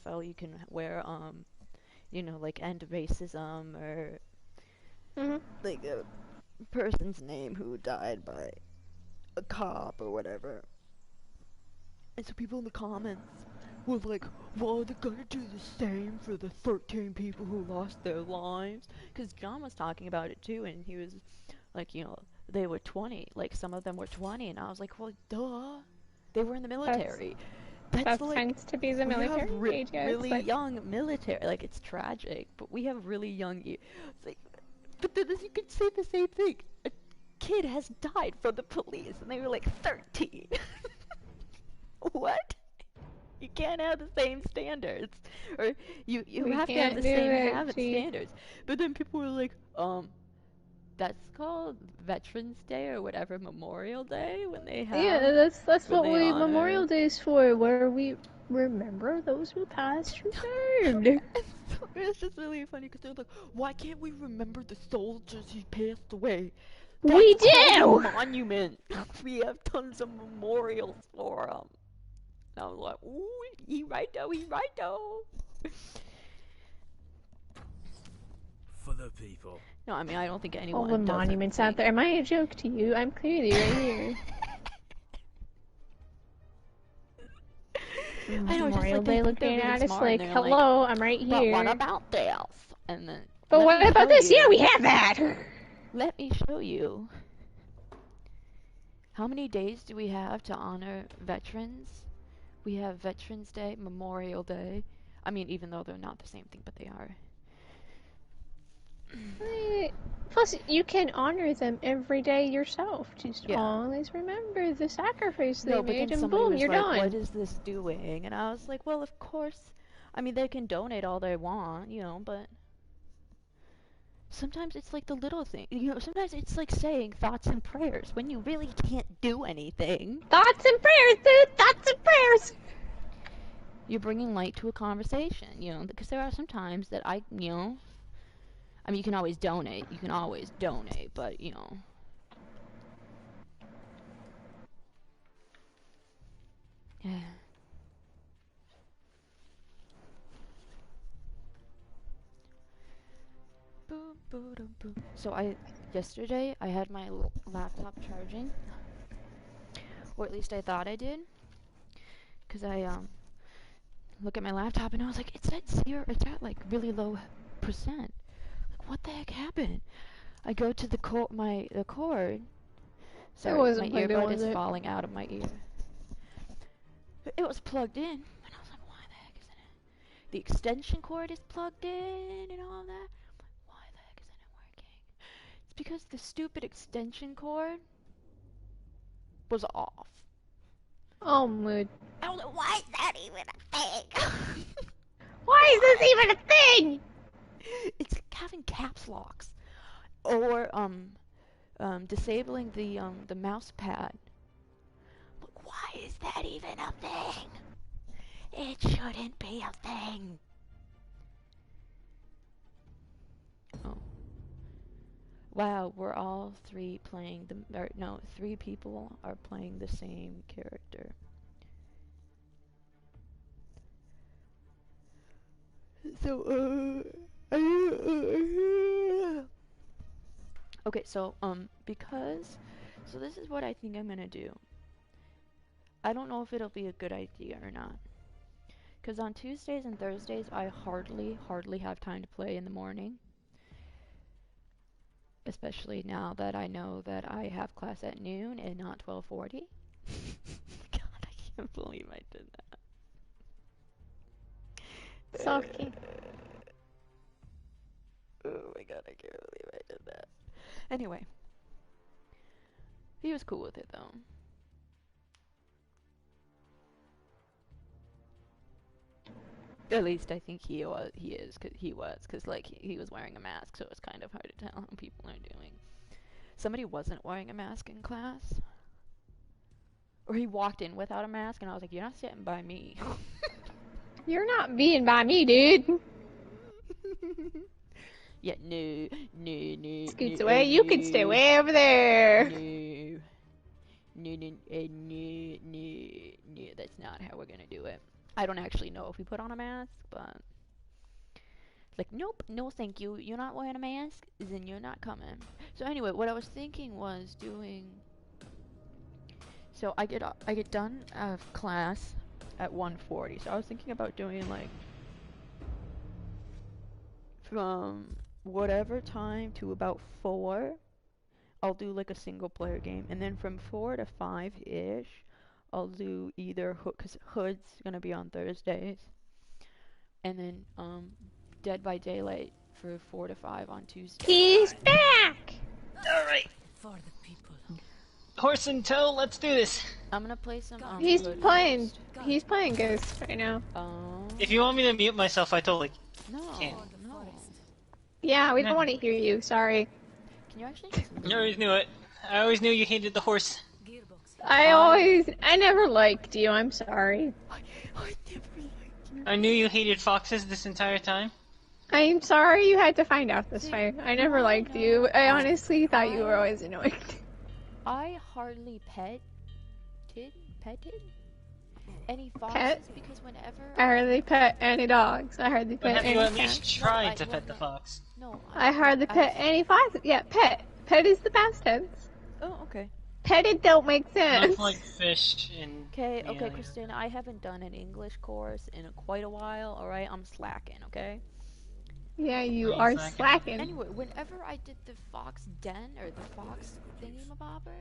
NFL, you can wear, you know, like end racism or like a person's name who died by a cop or whatever. And so people in the comments were like, well, they're gonna do the same for the 13 people who lost their lives. Because John was talking about it too, and he was like, you know, they were 20. Like, some of them were 20, and I was like, well, duh. They were in the military. That like, tends to be the military age, yes, really young military. Like, it's tragic, but we have really young it's like, but then you could say the same thing. A kid has died from the police, and they were like 13. What? You can't have the same standards, or you have to have the same standards. But then people were like, that's called Veterans Day or whatever, Memorial Day, when they have. Yeah, that's what Memorial Day is for, where we remember those who passed who served. It's just really funny because they're like, why can't we remember the soldiers who passed away? We do! Monument. We have tons of memorials for them. And I was like, ooh, he right though. For the people. No, I mean, I don't think anyone All the monuments out there. Am I a joke to you? I'm clearly right here. Memorial Day looking at us like, hello, I'm right here. But what about this? And then. But what about this? Yeah, we have that! Let me show you. How many days do we have to honor veterans? We have Veterans Day, Memorial Day. I mean, even though they're not the same thing, but they are. Plus, you can honor them every day yourself. Just always remember the sacrifice they made, and boom, you're done. What is this doing? And I was like, well, of course. I mean, they can donate all they want, you know, but sometimes it's like the little thing. You know, sometimes it's like saying thoughts and prayers when you really can't do anything. Thoughts and prayers, dude! Thoughts and prayers! You're bringing light to a conversation, you know, because there are some times that I mean, you can always donate, but, you know. Yeah. So yesterday I had my laptop charging, or at least I thought I did, because I look at my laptop and I was like, it's at like really low percent. Like, what the heck happened? I go to the cord. Sorry, my earbud is falling out of my ear. It was plugged in, and I was like, why the heck isn't it? The extension cord is plugged in and all that. Why the heck isn't it working? It's because the stupid extension cord was off. Oh, mood. I was like, why is that even a thing? Why is this even a thing? It's having caps locks, or disabling the mouse pad. But why is that even a thing? It shouldn't be a thing. Oh. Wow, we're all three playing three people are playing the same character. So, okay, so, so this is what I think I'm gonna do. I don't know if it'll be a good idea or not. Because on Tuesdays and Thursdays, I hardly have time to play in the morning. Especially now that I know that I have class at noon and not 12:40. God, I can't believe I did that. Sucky. Oh my god, I can't believe I did that. Anyway. He was cool with it though. At least I think he is, cause like he was wearing a mask, so it's kind of hard to tell how people are doing. Somebody wasn't wearing a mask in class, or he walked in without a mask, and I was like, "You're not sitting by me." You're not being by me, dude. Yeah, no. Scoots away. You can stay way over there. No. That's not how we're gonna do it. I don't actually know if he put on a mask, but it's like, nope, no thank you. You're not wearing a mask, then you're not coming. So anyway, what I was thinking was doing. So I get done of class at 1:40. So I was thinking about doing like from whatever time to about 4. I'll do like a single player game, and then from 4 to 5-ish, I'll do either cause Hood's gonna be on Thursdays, and then Dead by Daylight for 4 to 5 on Tuesdays. He's back! Alright. For the people. Horse and toe, let's do this. I'm gonna play some. He's playing Ghost right now. If you want me to mute myself, I totally No. can't. No. Yeah, we don't want to hear you. Sorry. Can you actually just I always knew it. I always knew you hated the horse. I never liked you. I'm sorry. I never liked you. I knew you hated foxes this entire time. I'm sorry you had to find out this way. I never liked you. I honestly thought you were always annoying. I hardly petted any foxes because whenever I hardly pet any dogs. I hardly But pet have any you at cats. least tried to pet the fox? No. I hardly pet any foxes. Yeah, pet. Pet is the past tense. Oh, okay. Petted don't make sense. Not like fish and... Okay, yeah, okay, yeah. Christina, I haven't done an English course in quite a while, alright? I'm slacking, okay? Yeah, you Are are you slacking? slacking. Anyway, whenever I did the fox den, or the fox thingamabobber,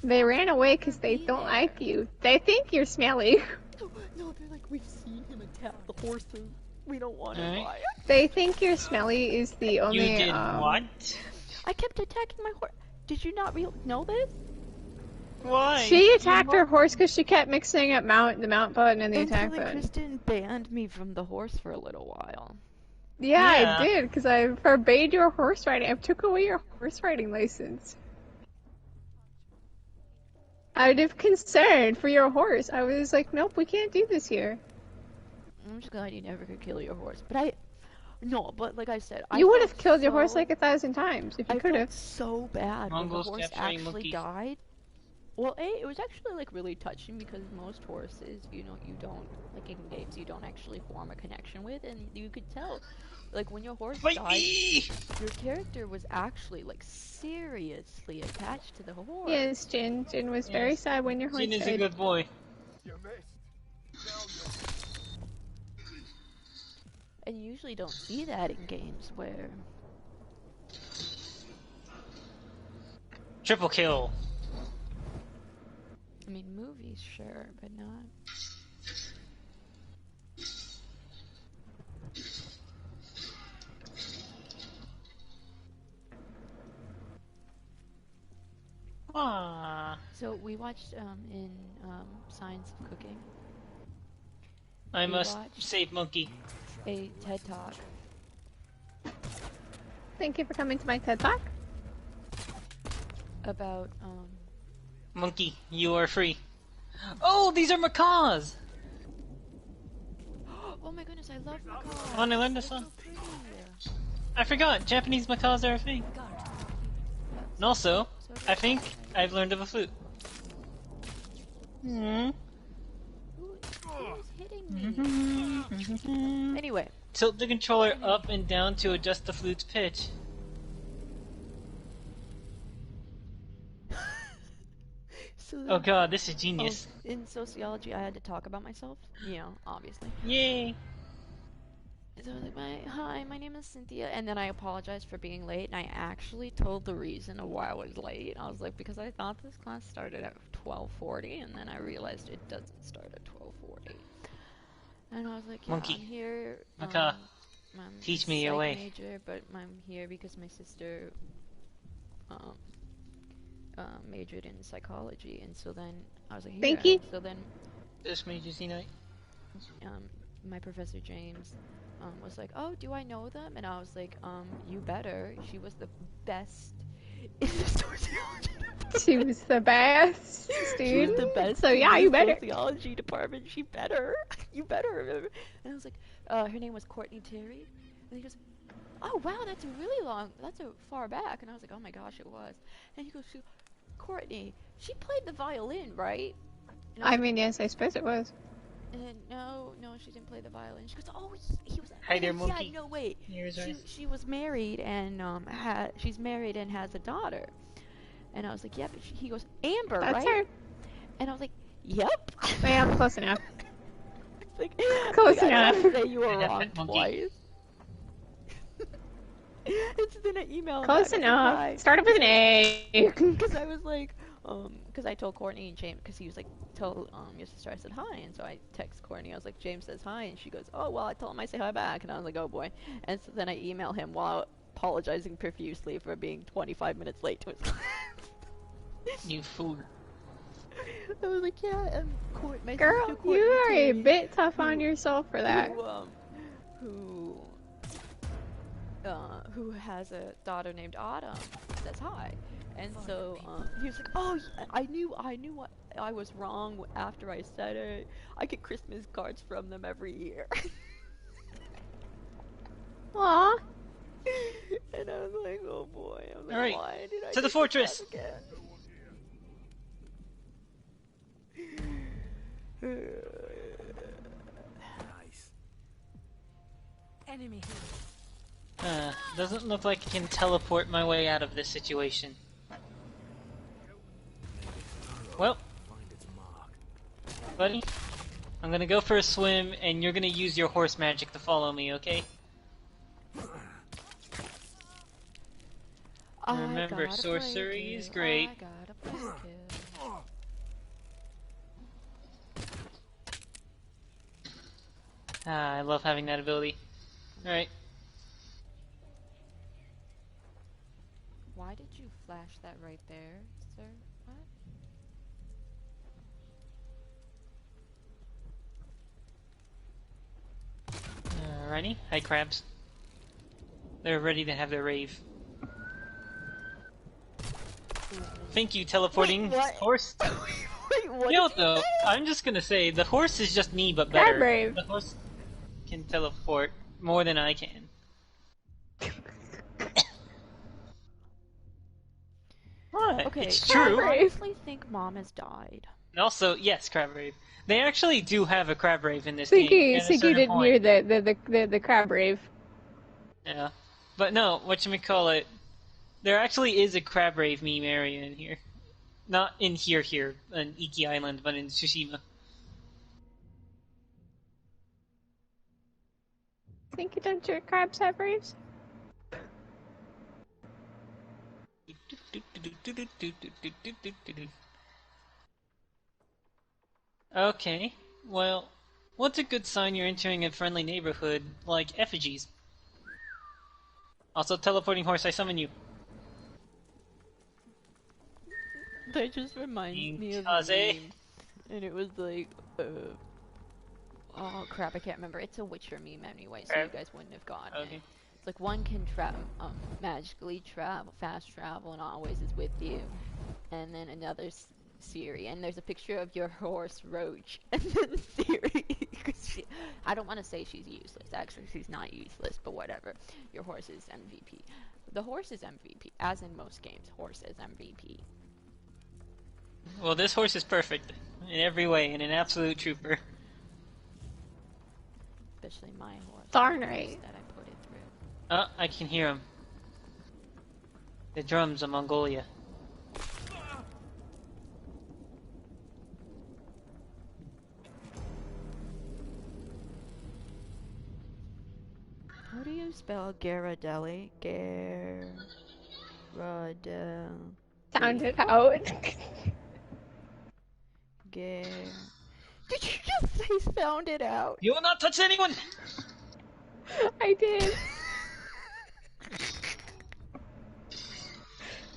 They ran away because they don't like you. They think you're smelly. No, they're like, we've seen him attack the horses. We don't want to Alright. buy it. They think you're smelly is the only. You did what? I kept attacking my horse. Did you not know this? Why? She attacked her horse because she kept mixing up the mount button and the attack Until button. Kristen banned me from the horse for a little while. Yeah, Yeah. I did because I forbade your horse riding. I took away your horse riding license. Out of concern for your horse, I was like, nope, we can't do this here. I'm just glad you never could kill your horse. But but like I said, You would felt have killed your horse so- like 1,000 times if you I could felt have. so bad Mongols when the horse capturing actually monkeys. died. Well, it was actually like really touching because most horses, you don't like in games you don't actually form a connection with, and you could tell, like when your horse Fight died, me! your character was actually like seriously attached to the horse. Yes, Jin. Jin was very Yes. sad when your horse Jin is a died. good boy. And you usually don't see that in games where Triple kill. I mean movies, sure, but not. Ah. So we watched in Science of Cooking I We must watched- save Monkey. a TED Talk Thank you for coming to my TED Talk. about Monkey, you are free. Oh, these are macaws! oh my goodness, I love macaws. Want to learn this They're one? so pretty. I forgot, Japanese macaws are a thing. And also, I think I've learned of a flute. Hmm. Who's hitting me? Anyway, Tilt the controller up and down to adjust the flute's pitch. so Oh god, this is genius. in sociology, I had to talk about myself. You know, obviously. Yay! So I was like, hi, my name is Cynthia, and then I apologized for being late, and I actually told the reason of why I was late. I was like, because I thought this class started at 12:40, and then I realized it doesn't start at 12:40. And I was like, yeah, Monkey. I'm here. Macaw. I'm Teach me a your psych way. Major, but I'm here because my sister majored in psychology, and so then I was like, here. Thank you. And so then This made you see night. my professor James was like, oh, do I know them? And I was like, you better. She was the best in the sociology department. She was the best She was student. the best So in yeah, the you better. sociology department. She better. You better remember. And I was like, her name was Courtney Terry. And he goes, oh wow, that's a really long, that's a far back. And I was like, oh my gosh, it was. And he goes, Courtney, she played the violin, right? And I I was mean, yes, I suppose it was. And no, she didn't play the violin. She goes, oh, he was. Hi there, monkey. Yeah, no, wait. She was married and she's married and has a daughter. And I was like, yep. He goes, Amber, That's right? her. And I was like, yep. Yeah, close enough. Like, Close enough. I say you were wrong twice. And so then I emailed him. Close enough. Started with an A. Because I was like, because I told Courtney and James, because he was like, tell your sister I said hi, and so I text Courtney. I was like, James says hi, and she goes, oh well, I told him I say hi back, and I was like, oh boy. And so then I email him while apologizing profusely for being 25 minutes late to his class. You fool. I was like, yeah, and Girl, you are a bit tough on yourself for that. Who has a daughter named Autumn, says hi. And so he was like, oh, I knew what I was wrong after I said it. I get Christmas cards from them every year. Aww. And I was like, oh boy. I was like, alright, why did I to the fortress. Nice. Enemy here. Doesn't look like I can teleport my way out of this situation. Well, buddy, I'm gonna go for a swim, and you're gonna use your horse magic to follow me, okay? Remember, sorcery is great. I love having that ability. Alright. Why did you flash that right there, sir? What? Alrighty. Hi, crabs. They're ready to have their rave. Thank you, teleporting horse. Wait, what? You know what, though? I'm just gonna say, the horse is just me, but better. Brave. The horse can teleport more than I can. What? Okay, It's true. I honestly think Mom has died. And also, yes, crab rave. They actually do have a crab rave in this game. Sinky didn't hear the crab rave. Yeah. But no, whatchamacallit, there actually is a crab rave meme area in here. Not in here, on Iki Island, but in Tsushima. Sinky, don't your crabs have raves? Okay, well, what's a good sign you're entering a friendly neighborhood, like effigies? Also, teleporting horse, I summon you. That just reminds me of Kaze. the meme. And it was like, oh crap, I can't remember. It's a Witcher meme anyway, so you guys wouldn't have gotten it. It's like one can magically fast travel and always is with you. And then another Siri, and there's a picture of your horse Roach, and then Siri, because I don't want to say she's useless. Actually, she's not useless, but whatever. Your horse is MVP. The horse is MVP, as in most games. Horse is MVP. Well, this horse is perfect in every way, and an absolute trooper. Especially my horse. Darn right. That I put it through. Oh, I can hear him. The drums of Mongolia. How do you spell Ghirardelli? Ghirardelli. Sound it out. Did you just say sound it out? You will not touch anyone! I did.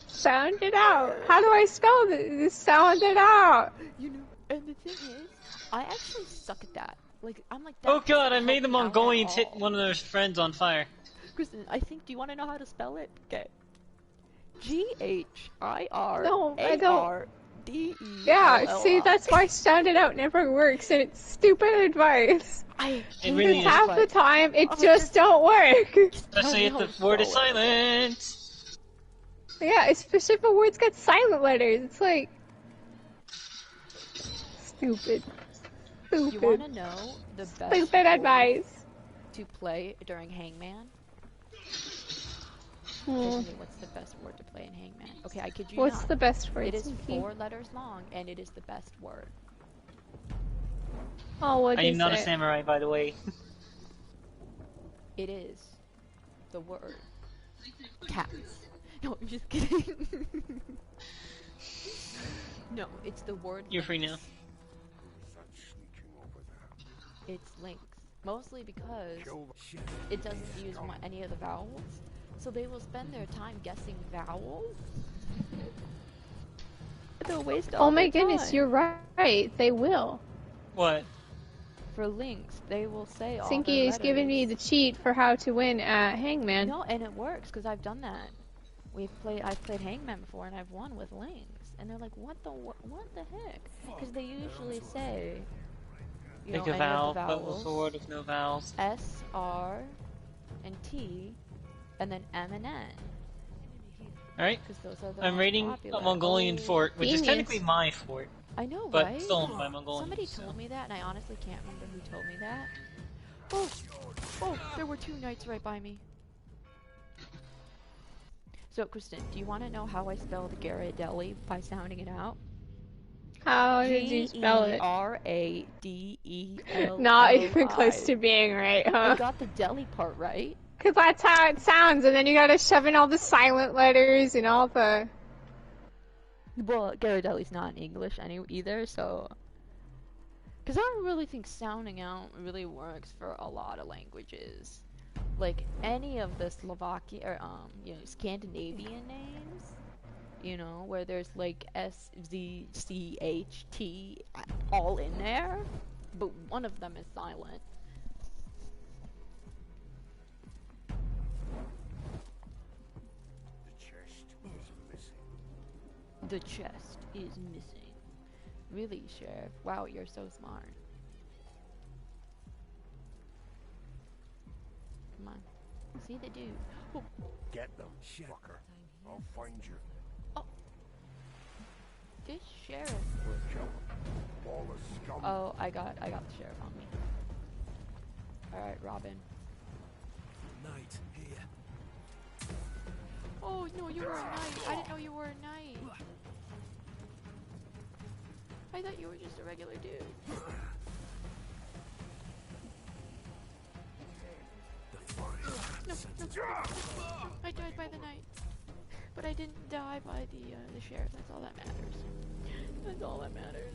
Sound it out. How do I spell this? Sound it out. You know, and the thing is, I actually suck at that. Like, I'm like, Oh god, I made the Mongolians hit one of their friends on fire. Kristen, I think, do you want to know how to spell it? Okay. G-H-I-R-A-R-D-E. No, I don't. Yeah, see, that's why sound it out never works, and it's stupid advice. I It really is. Half the time, it just don't work. Especially if the word is silent. Yeah, especially if a word's got silent letters. It's like... stupid. You want to know the best Stupid advice to play during Hangman? What's the best word to play in Hangman? Okay, I kid you not. What's the best word? It is Sinky? 4 letters long, and it is the best word. Oh, what I is am not it? a samurai, by the way. It is the word cats. No, I'm just kidding. No, it's the word. You're free now. It's links. Mostly because it doesn't use any of the vowels. So they will spend their time guessing vowels. They'll waste all Oh my their goodness, time. you're right. They will. What? For links, they will say all Sinky is giving me the cheat for how to win at Hangman. No, and it works because I've done that. I've played Hangman before, and I've won with links. And they're like, what the heck? Because they usually say, you know, Pick a any vowel, of the but vowels. with a word with no vowels. S, R, and T, and then M and N. Alright. Because those are the I'm most raiding popular. a Mongolian fort, which is Genius. technically my fort, I know, but right? stolen by Mongolians. Somebody so. told me that, and I honestly can't remember who told me that. Oh, there were 2 knights right by me. So, Kristen, do you want to know how I spelled Ghirardelli by sounding it out? How did you spell it? G-E-R-A-D-E-L-L-I. Not even close to being right, I huh? got the deli part right. Because that's how it sounds, and then you gotta shove in all the silent letters and all the... Well, Ghirardelli's not in English either, so... Because I don't really think sounding out really works for a lot of languages. Like, any of the Slovakian, or, you know, Scandinavian names, you know, where there's, like, S, Z, C, H, T, all in there, but one of them is silent. The chest is missing. Really, Sheriff? Wow, you're so smart. Come on. See the dude. Oh. Get them, fucker. I'll find you. Oh. This sheriff. Kill him. Ball of scum. Oh, I got the sheriff on me. Alright, Robin. Knight here. Oh, no, you were a knight. I didn't know you were a knight. I thought you were just a regular dude. No. I died by the knight. But I didn't die by the sheriff. That's all that matters. That's all that matters.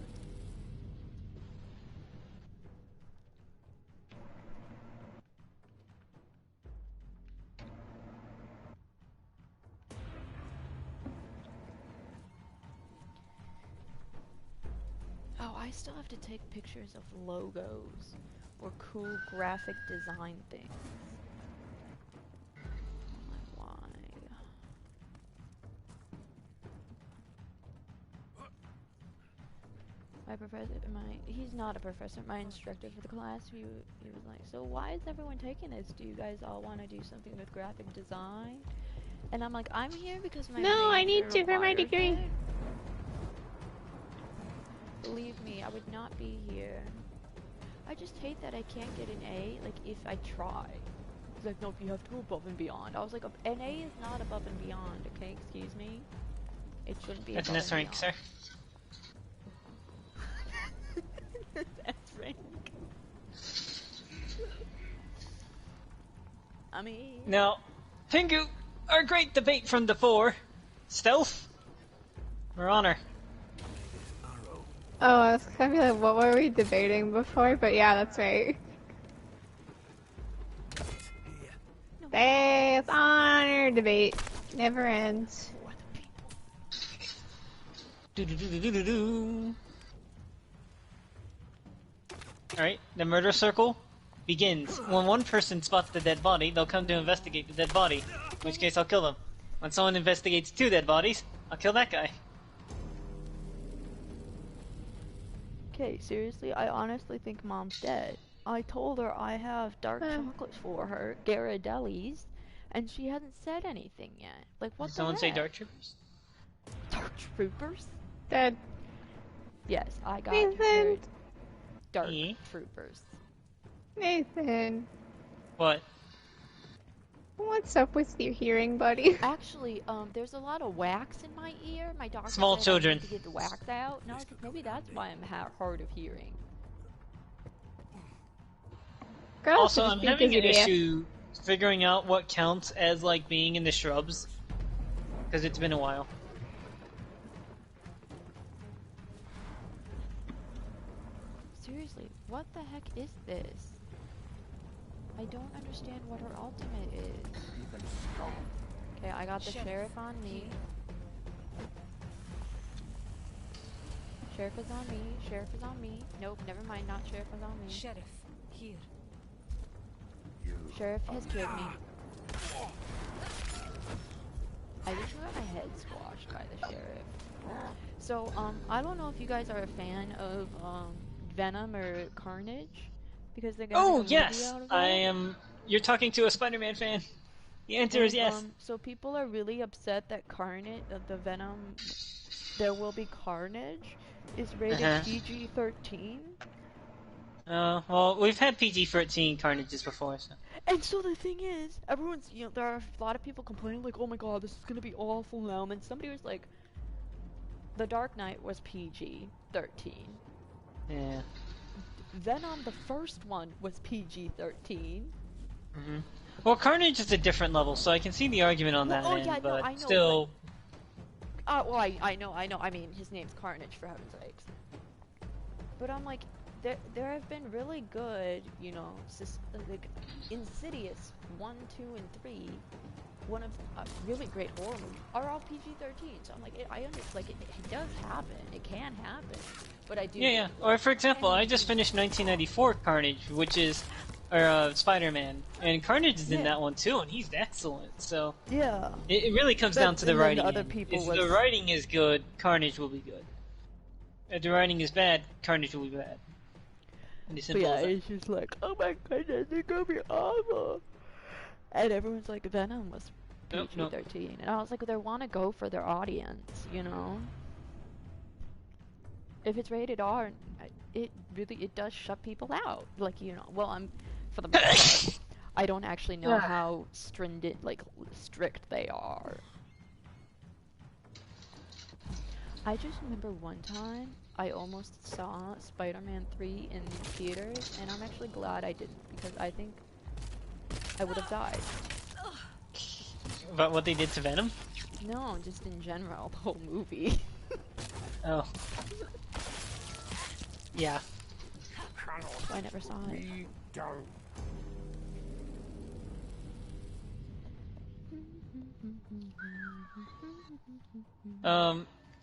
Oh, I still have to take pictures of logos or cool graphic design things. Why? My professor, he's not a professor, my instructor for the class, he was like, so why is everyone taking this? Do you guys all want to do something with graphic design? And I'm like, I'm here because my No, I need major to for my requires degree. it. Believe me, I would not be here. I just hate that I can't get an A, like, if I try. He's like, no, you have to go above and beyond. I was like, an A is not above and beyond, okay? Excuse me? It shouldn't be That's above an S and rank, sir. beyond. S rank. I mean... Now, Pingu, our great debate from the 4. Stealth or honor? Oh, I was kind of like, what were we debating before? But yeah, that's right. It's honor debate. Never ends. Alright, the murder circle begins. When one person spots the dead body, they'll come to investigate the dead body, in which case I'll kill them. When someone investigates 2 dead bodies, I'll kill that guy. Okay, seriously, I honestly think Mom's dead. I told her I have dark chocolates for her, Ghirardelli's, and she hasn't said anything yet. Like, what Did the someone say heck? Dark Troopers? Dark Troopers? Dead. Yes, I got Nathan. dark troopers. Nathan. What? What's up with your hearing, buddy? Actually, there's a lot of wax in my ear. My doctor Small said children. I need to get the wax out. And I was like, maybe that's why I'm hard of hearing. Girls Also, I'm having an issue figuring out what counts as, like, being in the shrubs. Because it's been a while. Seriously, what the heck is this? I don't understand what her ultimate is. Okay, I got the sheriff on me. Sheriff is on me. Sheriff is on me. Nope, never mind. Not sheriff is on me. Sheriff, here. Sheriff has killed me. I just got my head squashed by the sheriff. So, I don't know if you guys are a fan of, Venom or Carnage. Because they're gonna make a movie out of it. I am. You're talking to a Spider-Man fan. The answer is yes. So people are really upset that Carnage, the Venom, There Will Be Carnage, is rated PG-13. Well, we've had PG-13 Carnages before, so. And so the thing is, everyone's, there are a lot of people complaining, like, oh my god, this is gonna be awful now. And then somebody was like, The Dark Knight was PG-13. Yeah. Venom, the first one, was PG-13. Mm-hmm. Well, Carnage is a different level, so I can see the argument on that end, yeah, but no, I know, still... Well, I know. I mean, his name's Carnage, for heaven's sakes. But I'm like, there have been really good, like, Insidious 1, 2, and 3, one of really great horror movies, are all PG-13. So I'm like, it does happen. It can happen. But I do... Yeah. Or, for example, I just finished 1994 Carnage, which is... Spider-Man. And Carnage is in that one, too, and he's excellent, so... Yeah. It really comes down to the writing. If the writing is good, Carnage will be good. If the writing is bad, Carnage will be bad. And it's simple as that. It's just like, oh my goodness, it's gonna be awful. And everyone's like, Venom was PG-13. And I was like, they want to go for their audience, If it's rated R, it does shut people out. Like, well, for the most part, I don't actually know how strict they are. I just remember one time I almost saw Spider-Man 3 in theaters, and I'm actually glad I didn't, because I think I would have died. About what they did to Venom? No, just in general, the whole movie. Oh. Yeah. I never saw it.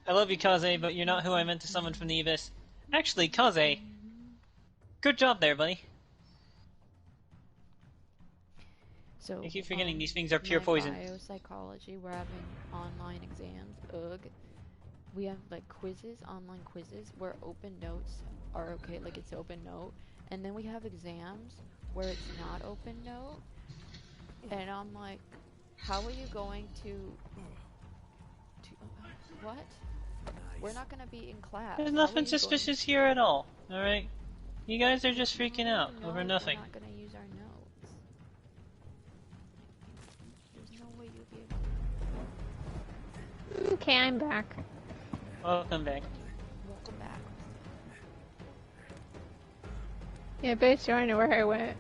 I love you, Kaze, but you're not who I meant to summon from the Abyss. Actually, Kaze, good job there, buddy. So, I keep forgetting these things are pure poison. Biopsychology, we're having online exams. Ugh. We have quizzes, online quizzes, where open notes are okay, it's open note. And then we have exams where it's not open note. And I'm like, how are you going to what? We're not gonna be in class. There's nothing suspicious here at all, alright? You guys are just freaking out over nothing. We're not gonna use our notes. There's no way you'll be able to. Okay, I'm back. Welcome back. Welcome back. Yeah, bitch, you wanna know where I went?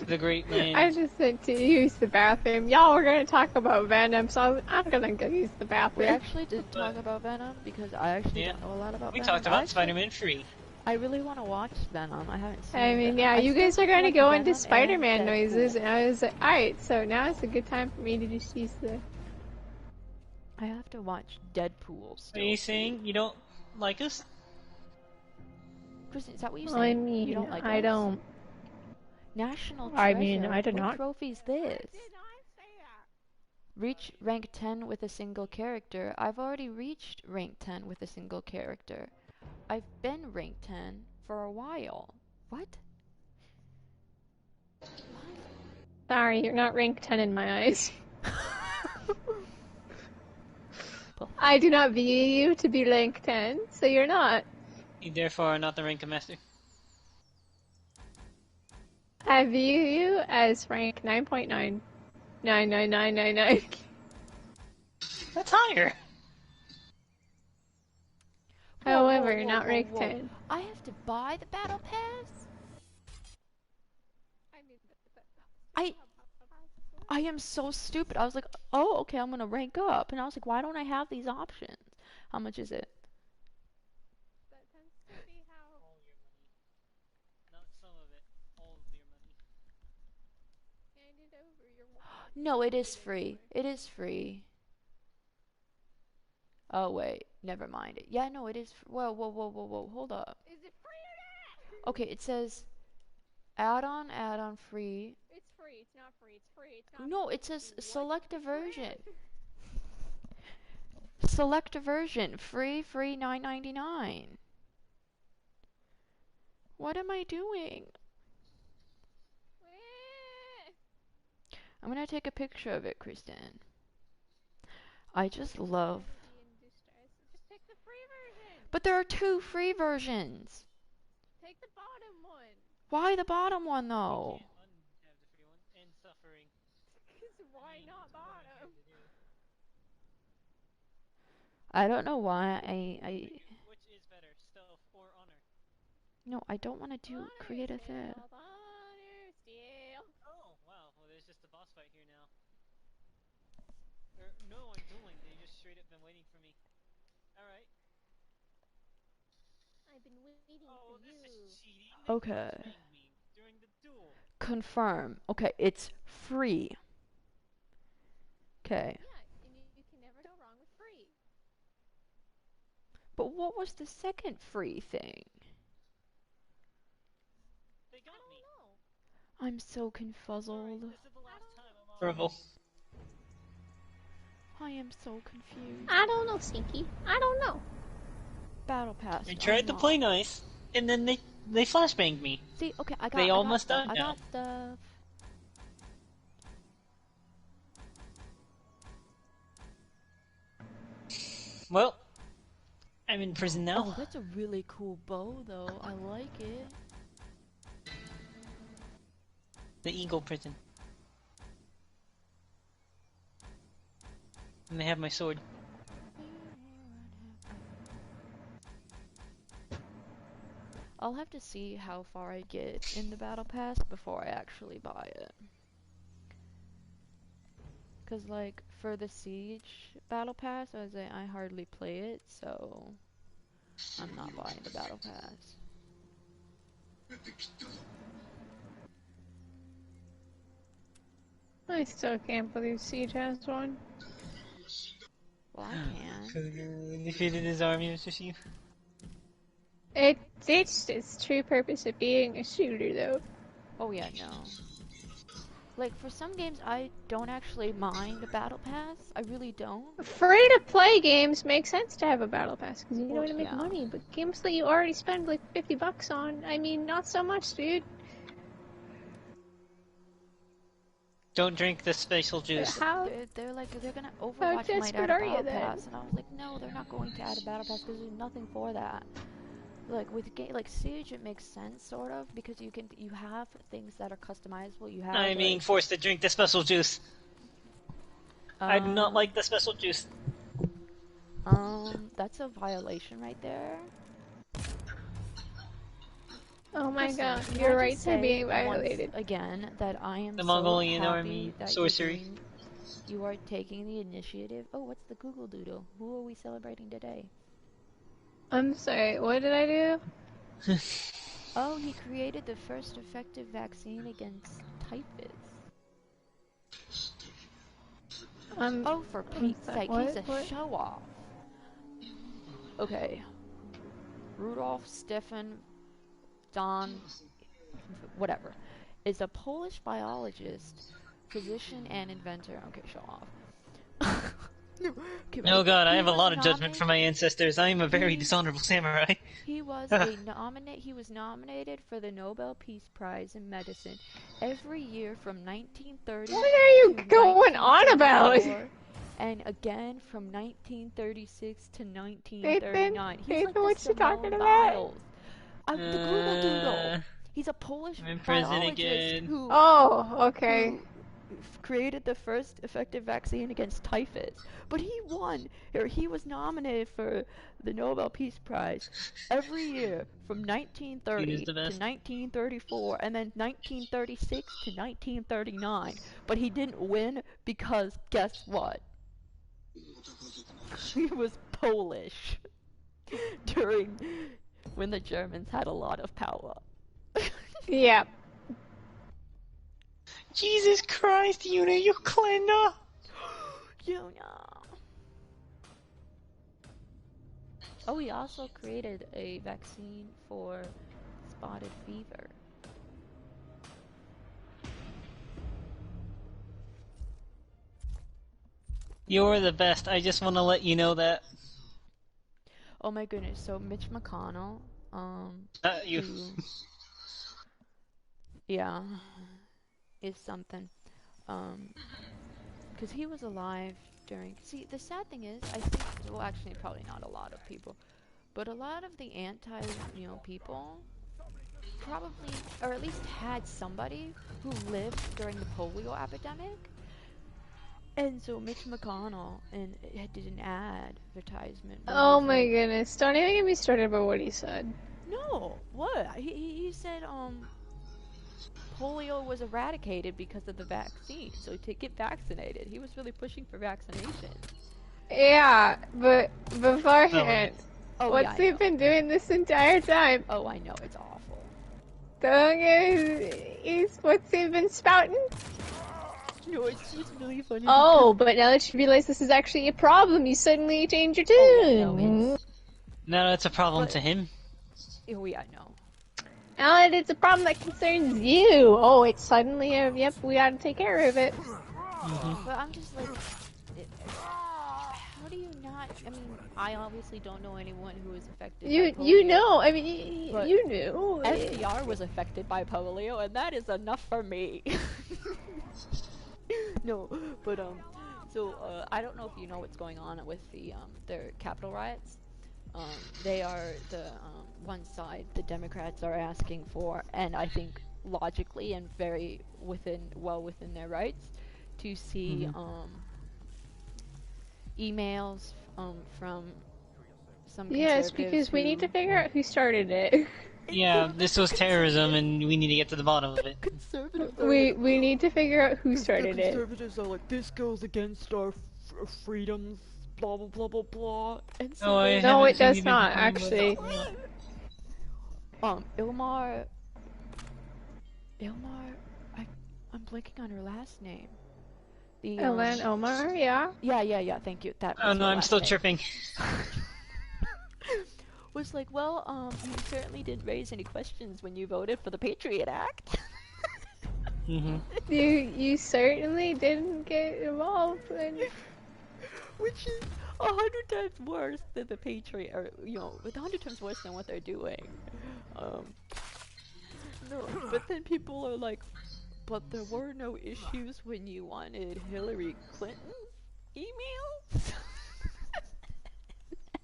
The Great Land. I just went to use the bathroom. Y'all were gonna talk about Venom, so I'm gonna go use the bathroom. We actually did talk about Venom, because I actually don't know a lot about Venom. We talked about Spider-Man 3. I really want to watch Venom. I haven't seen it. Yeah, you guys are gonna go into Spider-Man noises, and I was like, alright, so now it's a good time for me to just use the... I have to watch Deadpool still. Are you saying you don't like us? Kristen, is that what you're saying? Well, I mean, you don't like I us? don't. National Treasure. I mean, I do not. What trophy's this? Reach rank 10 with a single character. I've already reached rank 10 with a single character. I've been rank 10 for a while. What? Sorry, you're not rank 10 in my eyes. I do not view you to be rank 10, so you're not. You therefore are not the rank of master. I view you as rank 9.9999999. That's higher. However, not rank 10. I have to buy the battle pass? I am so stupid. I was like, oh, okay, I'm gonna rank up. And I was like, why don't I have these options? How much is it? That tends to be how... All your money. Not some of it. All of your money. Hand it over your No, it is free. It is free. Oh, wait. Never mind. Yeah, no, it is. Whoa, whoa, whoa, whoa, whoa. Hold up. Is it free or not? Okay, it says add-on free. It's free. It's not free. It's free. It's not No, free. it says select a version. Select a version. Free $9.99. What am I doing? I'm gonna take a picture of it, Kristen. I just love... Just pick the free version. But there are 2 free versions. Take the bottom one. Why the bottom one, though? You can't have the free one and suffering. Because why not bottom? I don't know why Which is better, stealth or honor? No, I don't want to do create a thing. Honor, steal. Oh, wow. Well, there's just a boss fight here now. No, I'm dueling. They just straight up been waiting for me. Alright. I've been waiting Oh, for this you. is cheating. Okay. They playing me during the duel. Confirm. Okay, it's free. Okay. Yeah, and you can never go wrong with free. But what was the second free thing? They got me. I'm so confuzzled. This is the last time I'm on. I am so confused. I don't know, Sinky. I don't know. Battle Pass. They tried to play nice, and then they flashbanged me. See, okay, I got. They I almost got stuff. died I now. got stuff. Well, I'm in prison now. Oh, that's a really cool bow, though. I like it. The Eagle prison. And they have my sword. I'll have to see how far I get in the Battle Pass before I actually buy it. Cause like, for the Siege Battle Pass, I hardly play it, so I'm not buying the Battle Pass. I still can't believe Siege has one. Well, I can. Defeated his army, Mr. Chief. It's its true purpose of being a shooter, though. Oh yeah, no. Like, for some games, I don't actually mind a Battle Pass. I really don't. Free-to-play games make sense to have a Battle Pass, because you know how to make yeah. money, but games that you already spend like $50 on, I mean, not so much, dude. Don't drink the special juice. How? They're gonna Overwatch might desperate add a are you, Battle then? Pass, and I was like, no, they're not going to add a Battle Pass because there's nothing for that. Like with like Siege, it makes sense sort of because you have things that are customizable. You have. I'm being forced to drink the special juice. I do not like the special juice. That's a violation right there. Oh my Listen, god, can your I rights just are say being once violated. again, that I am The so Mongolian happy army that sorcery. you are taking the initiative. Oh, what's the Google Doodle? Who are we celebrating today? I'm sorry, what did I do? Oh, he created the first effective vaccine against typhus. Oh, for Pete's sake, he's a show-off. Okay. Rudolf Stefan Don, whatever, is a Polish biologist, physician, and inventor. Okay, show off. Okay, Oh god, I have a lot of judgment for my ancestors. I am a very dishonorable samurai. He was He was nominated for the Nobel Peace Prize in Medicine every year from 1930. What are you going on about? and again from 1936 to 1939. He's like what the you talking Simone about? Biles. The Google Doodle. He's a Polish I'm in prison biologist again. who Okay. created the first effective vaccine against typhus. But he won, or he was nominated for the Nobel Peace Prize every year from 1930 to 1934, and then 1936 to 1939. But he didn't win because guess what? He was Polish during when the Germans had a lot of power. Yeah. Jesus Christ, Yuna, you cleaner! Yuna! Oh, he also created a vaccine for spotted fever. You're the best, I just want to let you know that. Oh my goodness, so Mitch McConnell, You. yeah, is something, because he was alive during, see, the sad thing is, I think, well actually probably not a lot of people, but a lot of the people probably, or at least had somebody who lived during the polio epidemic. And so Mitch McConnell did an advertisement. Oh my goodness, don't even get me started about what he said. No, what? He said polio was eradicated because of the vaccine, so to get vaccinated. He was really pushing for vaccination. Yeah, but beforehand, what's he been doing this entire time? Oh, I know, it's awful. What's he been spouting? No, it's just really funny. Oh, but now that you realize this is actually a problem, you suddenly change your tune. No, it's a problem to him. Oh, yeah, I know. Now that it's a problem that concerns you. Oh, it's suddenly yep, we gotta take care of it. But I'm just like, how do you not? I mean, I obviously don't know anyone who is affected. You know, I mean, you knew. FDR was affected by polio, and that is enough for me. No, but so I don't know if you know what's going on with the their Capitol riots. They are the one side the Democrats are asking for, and I think logically and very within their rights, to see emails from some Yes, because we need to figure out who started it. Yeah, this was terrorism, and we need to get to the bottom of it. We need to figure out who started it. The conservatives are like, this goes against our freedoms, blah blah blah blah blah. And so no, it does not actually. Ilmar, I'm blanking on her last name. Ilhan Omar, yeah. Yeah. Thank you. Oh no, I'm still tripping. Was like, well, you certainly didn't raise any questions when you voted for the Patriot Act. You certainly didn't get involved in... Which is 100 times worse than the Patriot, or 100 times worse than what they're doing. No, but then people are like, but there were no issues when you wanted Hillary Clinton emails.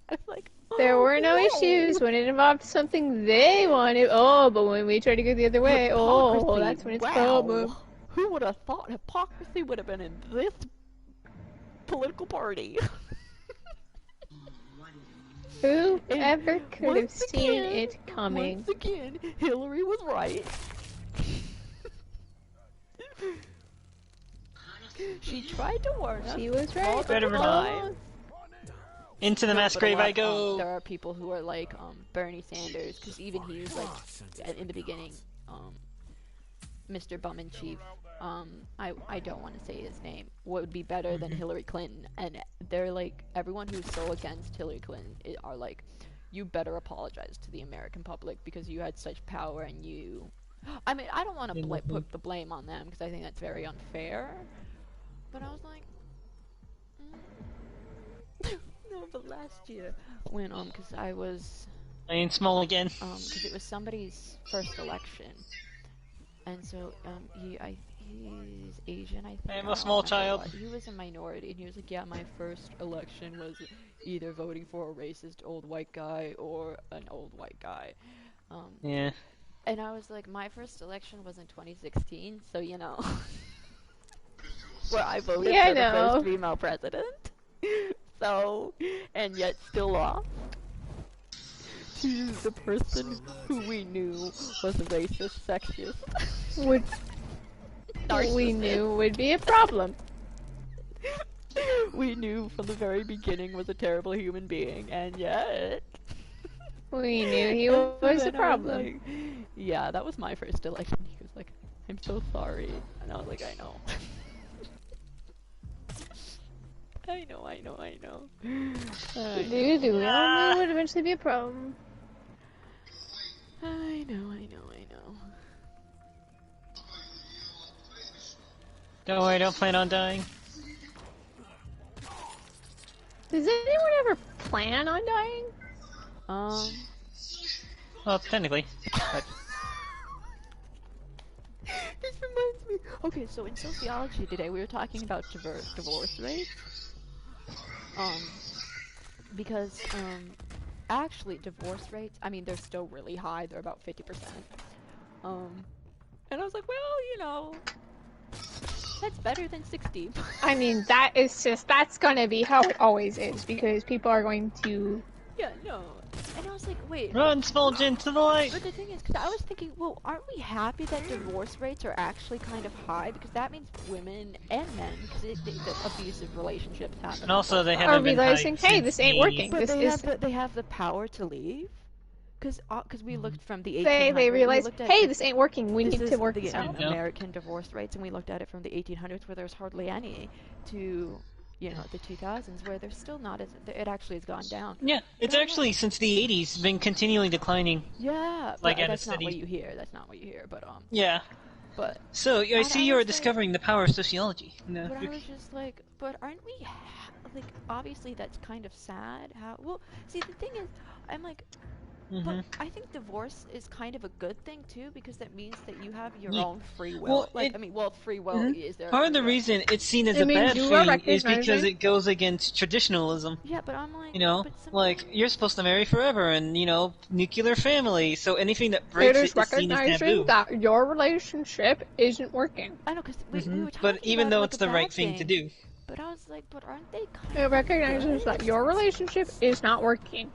I was like, there were no issues when it involved something they wanted. Oh, but when we tried to go the other way, oh, that's when it's problem. Who would have thought hypocrisy would have been in this political party? Who ever could have seen it coming? Once again, Hillary was right. She tried to warn us. She was right. Into the mass grave I go! There are people who are like, Bernie Sanders, because even he was like, in the beginning, Mr. Bum-in-Chief, I don't want to say his name, would be better than Hillary Clinton, and they're like, everyone who's so against Hillary Clinton are like, you better apologize to the American public because you had such power and you... I mean, I don't want to put the blame on them because I think that's very unfair, but I was like... No, but last year, when, because I was... Playing small again. Because it was somebody's first election. And so, he's was Asian, I think. I am a small child. He was a minority, and he was like, yeah, my first election was either voting for a racist old white guy or an old white guy. Yeah. And I was like, my first election was in 2016, so you know. Where I voted for the first female president. So, and yet still lost to the person who we knew was a racist, sexist. We knew would be a problem. We knew from the very beginning was a terrible human being, and yet... We knew he was a problem. Like, yeah, that was my first election. He was like, I'm so sorry. And I was like, I know. I know. We all knew it would eventually be a problem. I know. Don't worry, don't plan on dying. Does anyone ever plan on dying? Well, technically. But... This reminds me. Okay, so in sociology today we were talking about divorce rates. Because actually divorce rates, I mean, they're still really high. They're about 50%. And I was like, well, you know, that's better than 60. I mean, that's gonna be how it always is, because people are going to... Yeah, no. And I was like, wait. Run, small Jin, to the light! But the thing is, because I was thinking, well, aren't we happy that divorce rates are actually kind of high? Because that means women and men, because the abusive relationships happen. And also they haven't been realizing, hey, this ain't working. But they have the power to leave? Because we looked from the 1800s. They realized, hey, this ain't working, we need to work this out. American divorce rates, and we looked at it from the 1800s, where there's hardly any, to... you know, the 2000s, where there's still not as... It actually has gone down. Yeah, it's actually, since the 80s, been continually declining. Yeah, like but that's not what you hear. That's not what you hear, but, Yeah. But... So, I see you're discovering the power of sociology. No. But I was just like, but aren't we... like, obviously that's kind of sad. How... Well, see, the thing is, I'm like... But I think divorce is kind of a good thing too, because that means that you have your own free will. Well, free will is there. Part of the reason it's seen as a bad thing is because it goes against traditionalism. Yeah, but I'm like, you know, like you're supposed to marry forever, and you know, nuclear family. So anything that breaks it is seen as taboo. That your relationship isn't working. I know, because we were talking But even about though it's the right thing to do. But I was like, but aren't they kind of... It recognizes that your relationship is not working.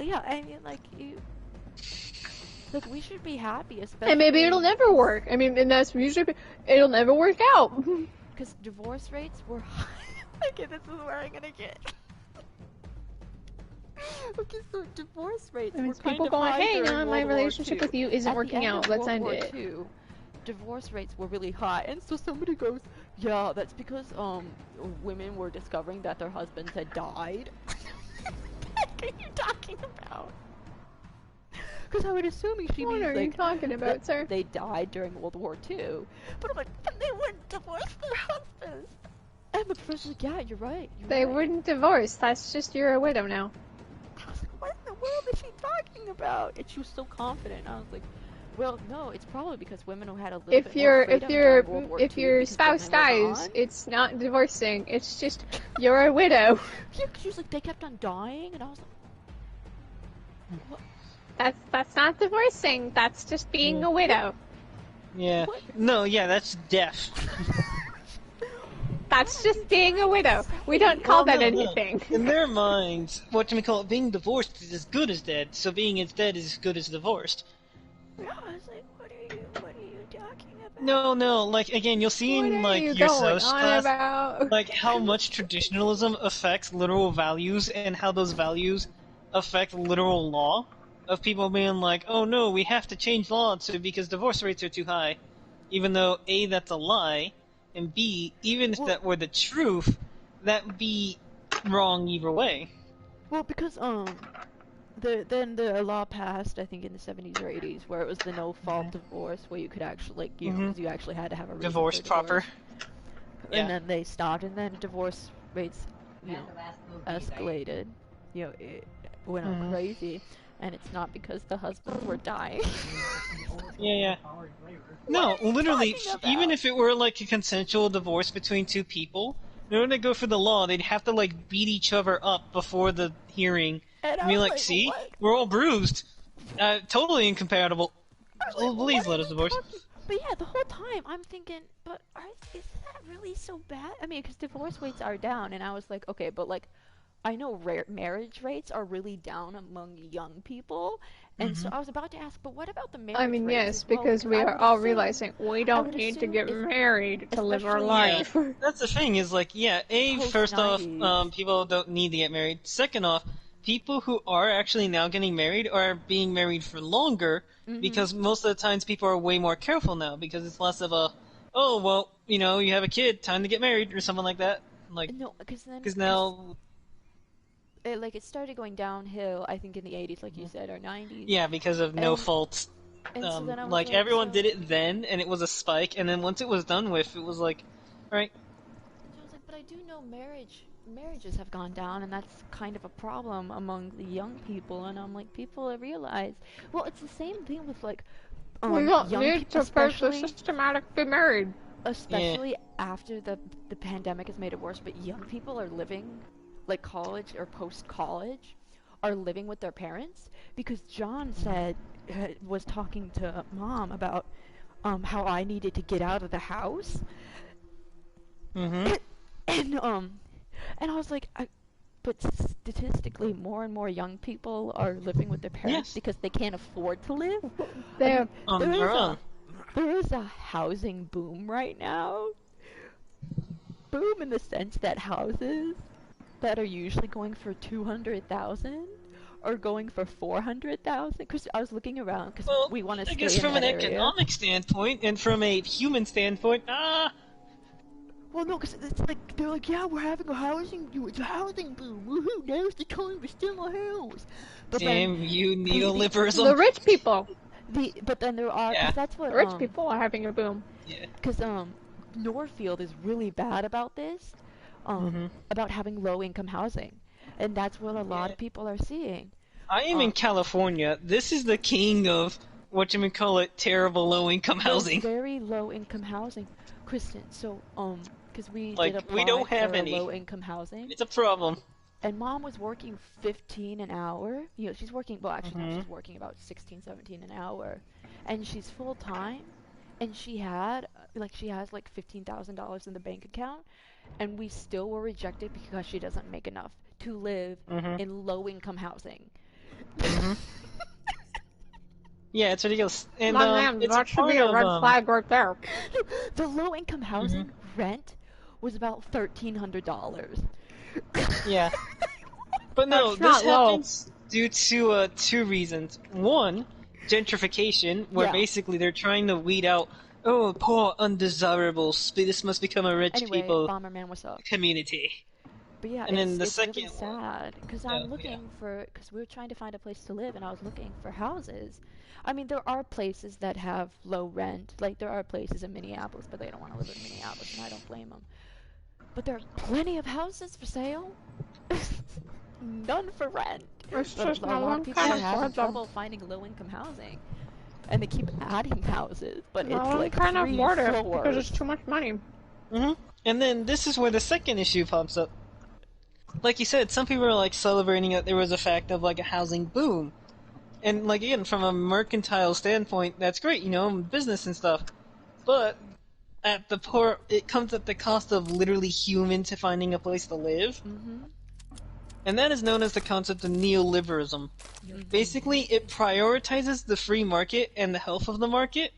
Yeah, I mean, like, we should be happy, especially... And maybe it'll never work. I mean, and that's usually... It'll never work out. Because divorce rates were high. Okay, this is where I'm gonna get... Okay, so divorce rates were kind of high. Hey, no, my relationship with you isn't working out. Let's end it. Divorce rates were really high, and so somebody goes, yeah, that's because, women were discovering that their husbands had died. What are you talking about? Because I would assume she means, like... What are you talking about, sir? They died during World War II. But I'm like, but they wouldn't divorce their husbands. And the person's like, yeah, you're right. They wouldn't divorce. That's just, you're a widow now. I was like, what in the world is she talking about? And she was so confident. I was like, well, no, it's probably because women who had a little bit more freedom during World War II, if your spouse dies, it's not divorcing. It's just, you're a widow. Yeah, because she was like, they kept on dying, and I was like, what? That's not divorcing. That's just being a widow. Yeah. What? No, yeah, that's death. That's just being a widow. We don't call that anything. In their minds, being divorced is as good as dead, so being dead is as good as divorced. I was like, what are you talking about? No, like, again, you'll see in, like, your social class, like, how much traditionalism affects literal values, and how those values affect literal law. Of people being like, oh no, we have to change law because divorce rates are too high. Even though, A, that's a lie, and B, even if that were the truth, that would be wrong either way. Well, because, then the law passed, I think, in the 70s or 80s, where it was the no-fault divorce, where you could actually, like, you know, 'cause you actually had to have a reason divorce for proper. And then they stopped, and then divorce rates, you know, escalated. You know, it went up crazy. And it's not because the husbands were dying. Yeah. No, literally, even if it were like a consensual divorce between two people, in order to go for the law, they'd have to like beat each other up before the hearing. And I mean, like, see, what? we're all bruised. Totally incompatible. Please let us divorce. But yeah, the whole time I'm thinking, but is that really so bad? I mean, because divorce rates are down, and I was like, okay, but like, I know marriage rates are really down among young people, and so I was about to ask, but what about the marriage rates? I mean, yes, well? because we are all realizing we don't need to get married to live our life. Yeah, that's the thing, is like, yeah, first off, people don't need to get married. Second off, people who are actually now getting married are being married for longer, because most of the times people are way more careful now, because it's less of a, oh, well, you know, you have a kid, time to get married, or something like that. Like, no, because now... it started going downhill, I think, in the 80s, like you said, or 90s. Yeah, because of no fault. So then I was like, everyone did it then, and it was a spike, and then once it was done with, it was like, alright. And so I was like, but I do know marriages have gone down, and that's kind of a problem among the young people, and I'm like, people realize, well, it's the same thing with, like, we don't need to firstly systematically married. Especially after the pandemic has made it worse, but young people are living, like college or post-college, are living with their parents, because John was talking to Mom about how I needed to get out of the house. And I was like, but statistically, more and more young people are living with their parents because they can't afford to live. They're There is a housing boom right now. Boom in the sense that houses that are usually going for $200,000 are going for $400,000. Because I was looking around because we want to stay in that area. I guess from an economic standpoint and from a human standpoint, well, no, because it's like, they're like, yeah, we're having a housing boom. Woohoo, now's the time to steal a house. But damn, then, you neoliberalism. The rich people. But then there are, cause that's what, the rich people are having a boom. Yeah. Because, Northfield is really bad about this, about having low-income housing. And that's what a lot of people are seeing. I am in California. This is the king of, whatchamacallit, terrible low-income housing. Very low-income housing. Kristen, so, because we like, did apply we don't have for any low-income housing. It's a problem. And Mom was working 15 an hour. You know, she's working, well, actually, no, she's working about 16, 17 an hour. And she's full-time. And she has like $15,000 in the bank account. And we still were rejected because she doesn't make enough to live in low-income housing. Yeah, it's ridiculous. And, it's that should be a red flag right there. The low-income housing rent was about $1,300. Yeah. But no, this happens due to two reasons. One, gentrification, where basically they're trying to weed out, oh, poor, undesirables. This must become a rich people Bomberman, what's up? community. But yeah, and then the it's second really sad, because I'm looking for, because we were trying to find a place to live, and I was looking for houses. I mean, there are places that have low rent, like there are places in Minneapolis, but they don't want to live in Minneapolis, and I don't blame them. But there are plenty of houses for sale. None for rent. It's But just a no lot one of people can are having afford them. trouble finding low-income housing, and they keep adding houses, but No it's one like can 3 afford it floors. because it's too much money. And then this is where the second issue pops up. Like you said, some people are like celebrating that there was a fact of like a housing boom. And like again, from a mercantile standpoint, that's great, you know, business and stuff. But it comes at the cost of literally humans finding a place to live. And that is known as the concept of neoliberalism. Basically, it prioritizes the free market and the health of the market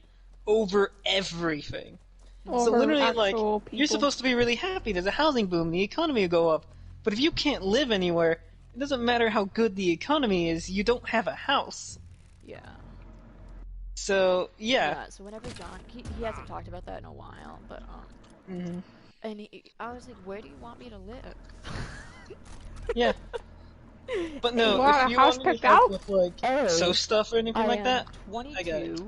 over everything. So literally, like, you're supposed to be really happy. There's a housing boom, the economy will go up. But if you can't live anywhere, it doesn't matter how good the economy is, you don't have a house. Yeah. So, yeah. So whenever John, he hasn't talked about that in a while, but, and I was like, where do you want me to live? Yeah. But no, you want if you a house want me picked to help out? with, like, so stuff or anything like that, 22. I got it.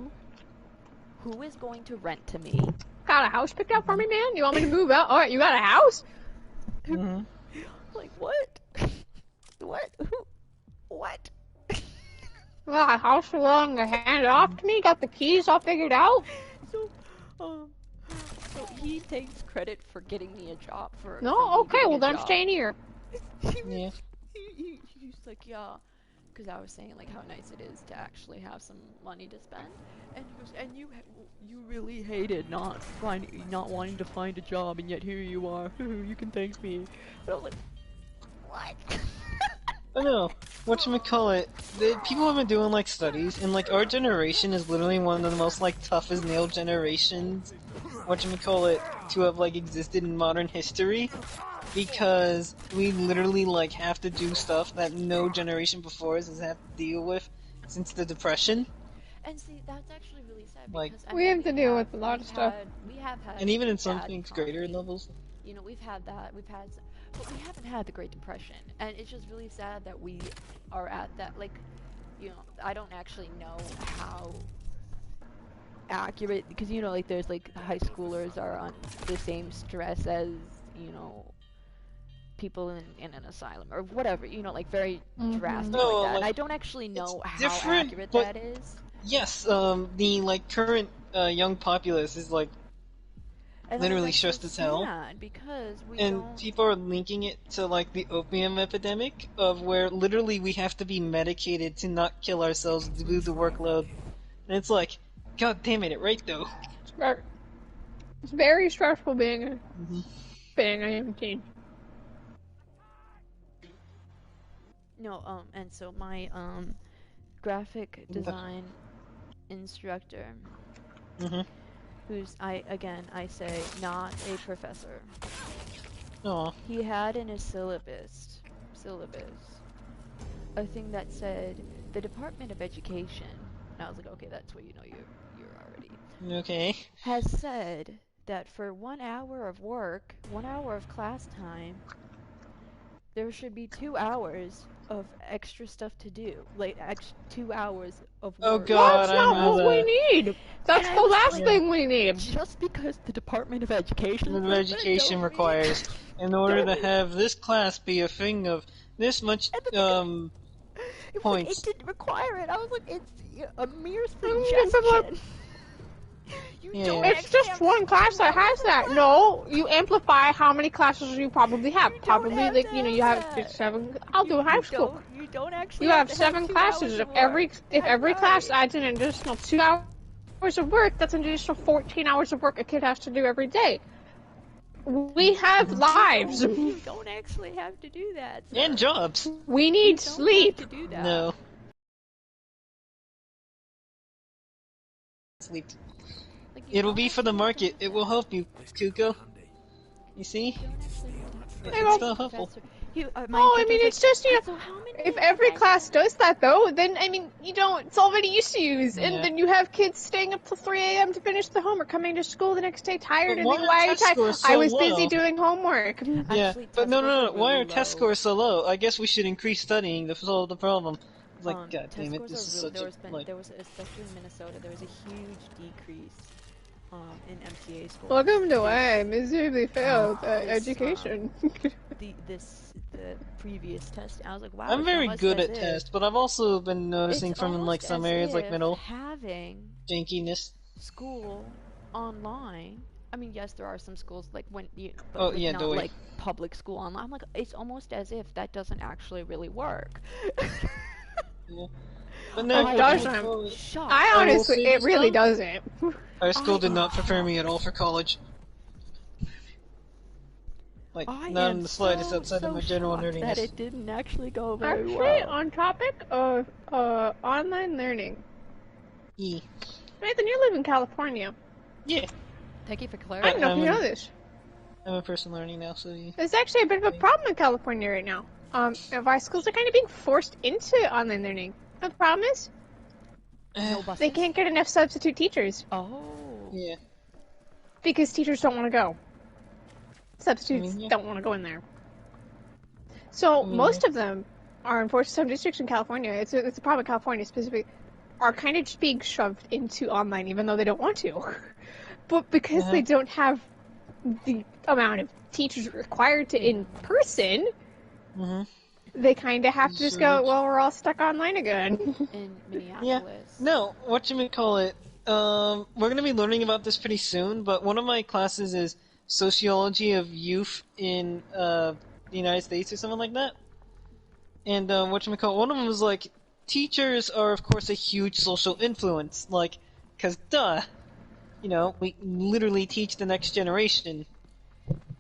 Who is going to rent to me? Got a house picked out for me, man? You want me to move out? Alright, you got a house? Like, what? What? Who? What? Well, how so long to hand it off to me? Got the keys all figured out? So he takes credit for getting me a job for. No, okay, well then I'm staying here. Yeah. He's like, yeah, because I was saying like how nice it is to actually have some money to spend, and he goes, and you really hated not wanting to find a job, and yet here you are. You can thank me. And I was like, what? I know. Whatchamacallit, people have been doing like studies, and like our generation is literally one of the most like tough as nail generations, whatchamacallit, to have like existed in modern history, because we literally like have to do stuff that no generation before us has had to deal with since the Depression. And see, that's actually really sad, like, because we have to deal with a lot of stuff. We have had, and even in some things greater levels. You know, we've had that. But we haven't had the Great Depression, and it's just really sad that we are at that. Like, you know, I don't actually know how accurate, because you know, like there's like high schoolers are on the same stress as, you know, people in an asylum or whatever. You know, like very drastic like that. Like, and I don't actually know how accurate that is. Yes, the like current young populace is like. And literally stressed as hell, because people are linking it to like the opium epidemic, of where literally we have to be medicated to not kill ourselves due to the workload, and it's like, god damn it, right though. It's very stressful being a teen. No, and so my graphic design instructor. Who's, I say, not a professor. Aww. He had in his syllabus, a thing that said, the Department of Education, and I was like, okay, that's what you know you're already. Okay. Has said that for 1 hour of work, 1 hour of class time, there should be 2 hours of extra stuff to do, like 2 hours of work. Oh god, that's not what we need. That's the last thing we need. Just because the Department of Education requires, in order to have this class be a thing of this much points. It didn't require it. I was like, it's a mere suggestion. It's just one class that has that. No, you amplify how many classes you probably have. Probably, like, you know, you have 7. I'll do high school. You don't actually. You have 7 classes. If every class adds an additional 2 hours of work, that's an additional 14 hours of work a kid has to do every day. We have lives. You don't actually have to do that. Sir. And jobs. We need sleep. Have to do that. No. Sleep. Like, It'll be for the market. It will help you, Kuko. You see? It's still helpful. I mean, it's just, you know, if every class does that, though, then, I mean, you don't solve any issues, and then you have kids staying up till 3 a.m. to finish the homework, coming to school the next day tired, and then why are you tired? I was busy doing homework. Yeah, but no, why are test scores so low? I guess we should increase studying to solve the problem. Like, god damn it, this is such a, like... There was, especially in Minnesota, there was a huge decrease in MCA schools. Welcome to why I miserably failed education. The previous test, I was like, wow. I'm very good at tests, but I've also been noticing from like some areas like middle having jankiness. School online. I mean, yes, there are some schools like when you, not like public school online. I'm like, it's almost as if that doesn't actually really work. Yeah. But no, it doesn't. I honestly, it really doesn't. Our school did not prepare me at all for college. Like, not in the slightest outside of my general nerdiness. That it didn't actually go very well. Actually, on topic of online learning. Yeah. Nathan, you live in California. Yeah. Thank you for clarifying. I don't know if you know this. I'm a person learning now, so yeah. There's actually a bit of a problem in California right now. Our schools are kind of being forced into online learning. The problem is, they can't get enough substitute teachers. Oh. Yeah. Because teachers don't want to go. Substitutes don't want to go in there. So most of them are, unfortunately, some districts in California, it's a problem in California specifically, are kind of just being shoved into online even though they don't want to. But because they don't have the amount of teachers required to in person, they kind of have to just go, well, we're all stuck online again. In Minneapolis. Yeah. No, whatchamacallit, we're gonna be learning about this pretty soon, but one of my classes is Sociology of Youth in, the United States or something like that. And, one of them was like, teachers are, of course, a huge social influence, like, 'cause duh, you know, we literally teach the next generation.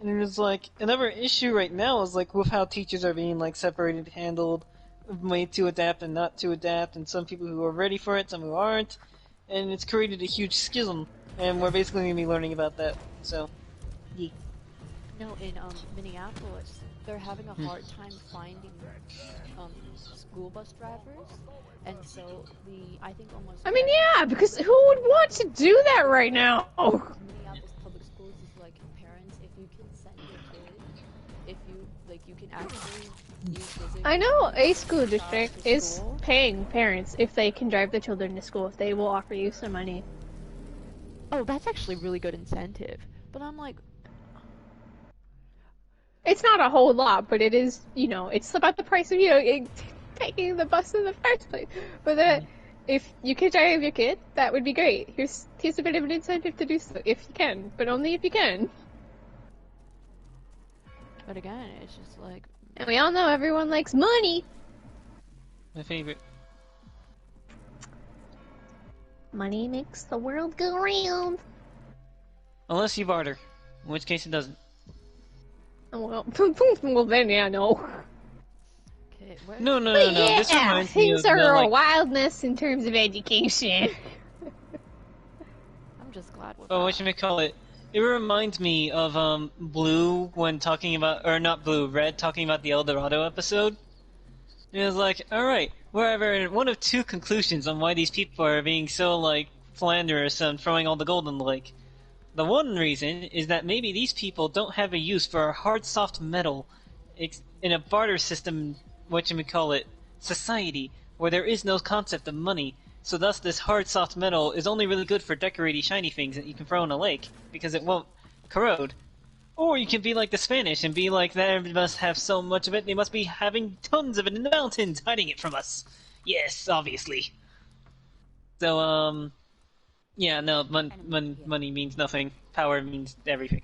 And it was like, another issue right now is like with how teachers are being like separated, handled, made to adapt and not to adapt, and some people who are ready for it, some who aren't, and it's created a huge schism, and we're basically going to be learning about that, so, yeah. No, in Minneapolis, they're having a hard time finding school bus drivers, and so I think almost... I mean, yeah, because who would want to do that right now? Minneapolis public schools is like, parents, if you can send your kid, if you, like, you can actually use I know a school district is paying parents if they can drive their children to school, if they will offer you some money. Oh, that's actually really good incentive, but I'm like... It's not a whole lot, but it is, you know, it's about the price of, you know, taking the bus in the first place. But if you can drive your kid, that would be great. Here's a bit of an incentive to do so, if you can, but only if you can. But again, it's just like... And we all know everyone likes money! My favorite. Money makes the world go round. Unless you barter, in which case it doesn't. Well, well then, yeah, no. Okay, no. Yeah, this reminds me things of are like... a wildness in terms of education. I'm just glad we're Oh, whatchamacallit. It reminds me of Blue when talking about, or not Blue, Red talking about the El Dorado episode. It was like, alright, we're having one of two conclusions on why these people are being so, like, philanderous and throwing all the gold in the lake. The one reason is that maybe these people don't have a use for a hard soft metal in a barter system, whatchamacallit, society, where there is no concept of money. So thus this hard soft metal is only really good for decorating shiny things that you can throw in a lake, because it won't corrode. Or you can be like the Spanish and be like, they must have so much of it, they must be having tons of it in the mountains, hiding it from us. Yes, obviously. So, yeah, no, money means nothing. Power means everything.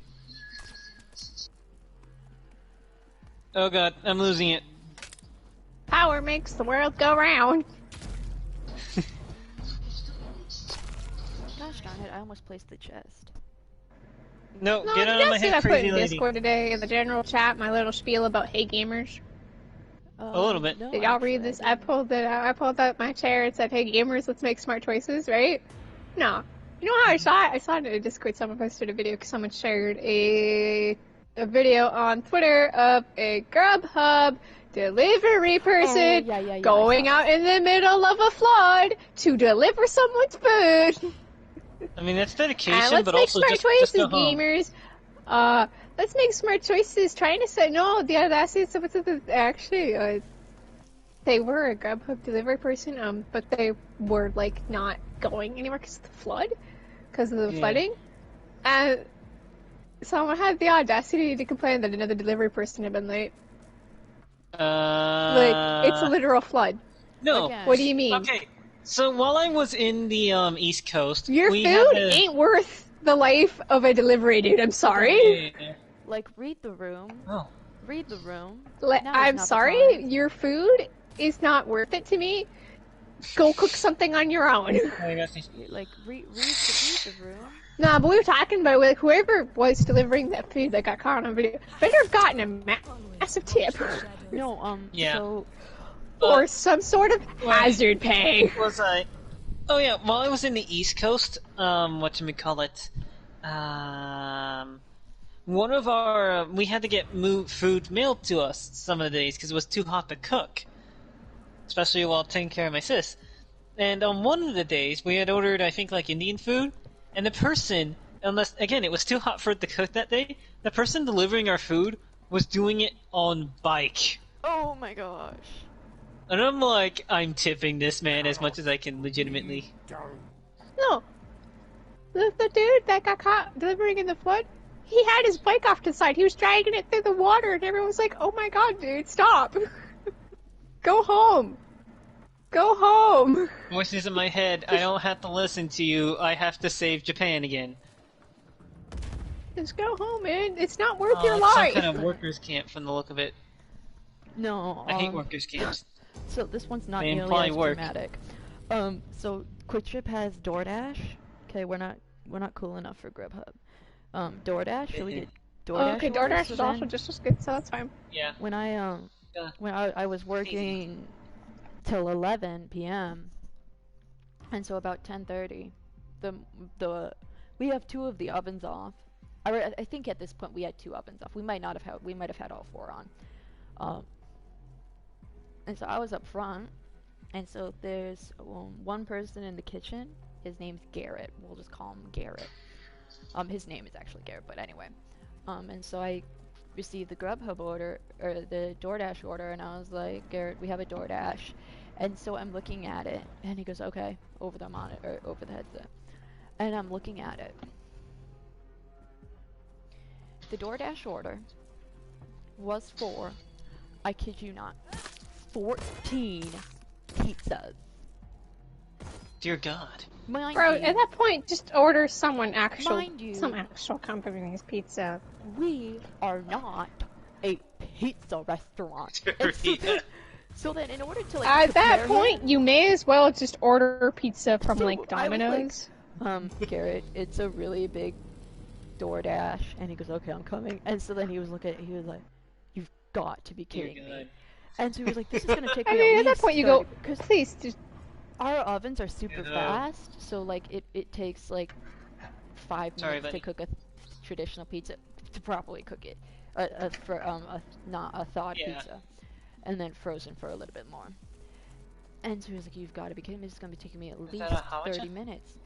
Oh god, I'm losing it. Power makes the world go round. Gosh darn it, I almost placed the chest. No, get out of my head, I put crazy in lady. Discord today in the general chat my little spiel about hey gamers. A little bit. No, Did y'all read this? I pulled out my chair and said, hey gamers, let's make smart choices, right? No. You know how I saw it? I saw it in a Discord. Someone posted a video because someone shared a video on Twitter of a Grubhub delivery person going out in the middle of a flood to deliver someone's food. I mean, that's dedication, let's but make also smart just choices, go home. gamers. Let's make smart choices. Trying to say no. The audacity of someone actually, they were a Grubhub delivery person, but they were like not going anywhere because of the flood, because of the flooding, and someone had the audacity to complain that another delivery person had been late. Like, it's a literal flood. No. Again. What do you mean? Okay, so while I was in the East Coast, Your food ain't worth the life of a delivery dude. I'm sorry. Yeah. Like, read the room. Oh. Read the room. I'm sorry. Your food is not worth it to me. Go cook something on your own. Like, read the room. Nah, but we were talking about, like, whoever was delivering that food that got caught on video better have gotten a massive tip. No, Yeah. so... or some sort of hazard pay. Was I? Oh yeah, while I was in the East Coast, whatchamacallit, one of our, we had to get food mailed to us some of the days because it was too hot to cook. Especially while taking care of my sis. And on one of the days, we had ordered, I think, like, Indian food, and the person, unless, again, it was too hot for it to cook that day, the person delivering our food was doing it on bike. Oh my gosh. And I'm like, I'm tipping this man as much as I can legitimately. No. The dude that got caught delivering in the flood, he had his bike off to the side. He was dragging it through the water, and everyone was like, oh my god, dude, stop. Go home! Go home! Voices in my head, I don't have to listen to you, I have to save Japan again. Just go home, man. It's not worth your It's life! some kind of workers' camp from the look of it. No, I hate workers' camps. So this one's not They nearly imply as work. dramatic. So QuickTrip has DoorDash. Okay, we're not cool enough for Grubhub. DoorDash, so we get DoorDash. Okay, orders, DoorDash so is also then just as good, so that's fine. Yeah. when I was working till 11 p.m. and so about 10:30, we have 2 of the ovens off. I think at this point we had 2 ovens off. We might have had all 4 on. And so I was up front, and so there's one person in the kitchen. His name's Garrett. We'll just call him Garrett. His name is actually Garrett, but anyway. And so I received the Grubhub order, or the DoorDash order, and I was like, Garrett, we have a DoorDash. And so I'm looking at it, and he goes, okay, over the monitor, over the headset. And I'm looking at it. The DoorDash order was for, I kid you not, 14 pizzas. Dear God. Mind Bro, you, at that point, just order some actual company's pizza. we are not a pizza restaurant. So then in order to like At that compare point, you may as well just order pizza from So like I was Domino's. Garrett, it's a really big DoorDash, and he goes, okay, I'm coming. And so then he was like, you've got to be kidding me. And so he was like, this is gonna take me I mean, at at that least point you 30 go, because please, just our ovens are super fast, so like it takes like 5 minutes to cook a traditional pizza, to properly cook it, not a thawed pizza, and then frozen for a little bit more. And so he was like, you've got to be kidding me, this is gonna be taking me at least 30 minutes.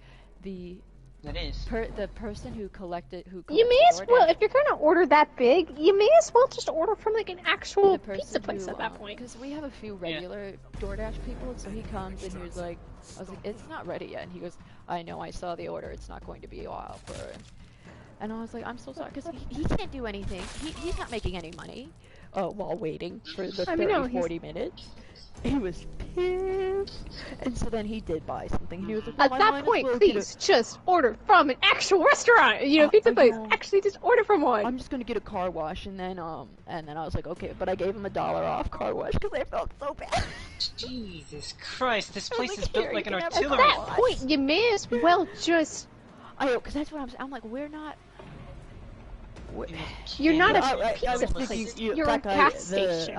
The person who collected you may as well, if you're gonna order that big, you may as well just order from like an actual pizza place at that point. Because we have a few regular DoorDash people, so he comes and he was like, I was like, it's not ready yet, and he goes, I know, I saw the order, it's not going to be a while for it. And I was like, I'm so sorry, because he can't do anything, he's not making any money while waiting for the 40 minutes. He was pissed, and so then he did buy something. He was like, well, at that point, please just order from an actual restaurant. You know, pizza place. Actually, just order from one. I'm just gonna get a car wash, and then I was like, okay, but I gave him $1 off car wash because I felt so bad. Jesus Christ, this place is built like an artillery. At that point, you may as well just. Because that's what I'm like, we're not. You're not a pizza place. You're a gas station.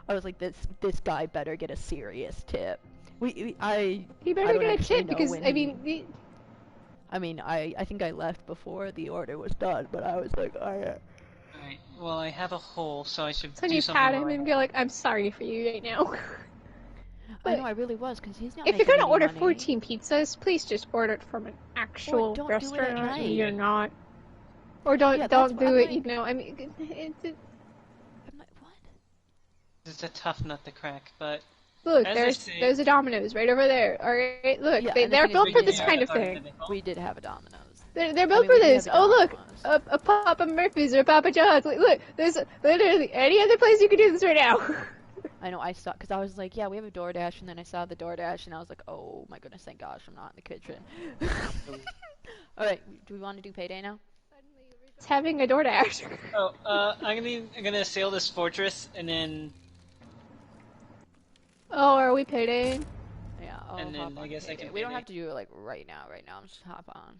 I was like, this guy better get a serious tip. He better get a tip because I think I left before the order was done, but I was like, Alright, well, I have a hole, so I should so do you something. pat him and be like, I'm sorry for you right now. I know, I really was, because he's not. If you're gonna order money. 14 pizzas, please just order it from an actual restaurant. And you're not, or don't do it. You know, I mean, It's a tough nut to crack, but look, there's a Domino's right over there. All right, look, they're built for this kind of thing. We did have a Domino's. They're built for this. Oh look, a Papa Murphy's or a Papa John's. Look, there's literally any other place you could do this right now. I know, I saw, because I was like, yeah, we have a DoorDash, and then I saw the DoorDash, and I was like, oh my goodness, thank gosh, I'm not in the kitchen. Alright, do we want to do payday now? It's having a DoorDash. I'm gonna sail this fortress, and then... Oh, are we payday? Yeah, and then I guess I can we don't have to do it, like, right now, just hop on.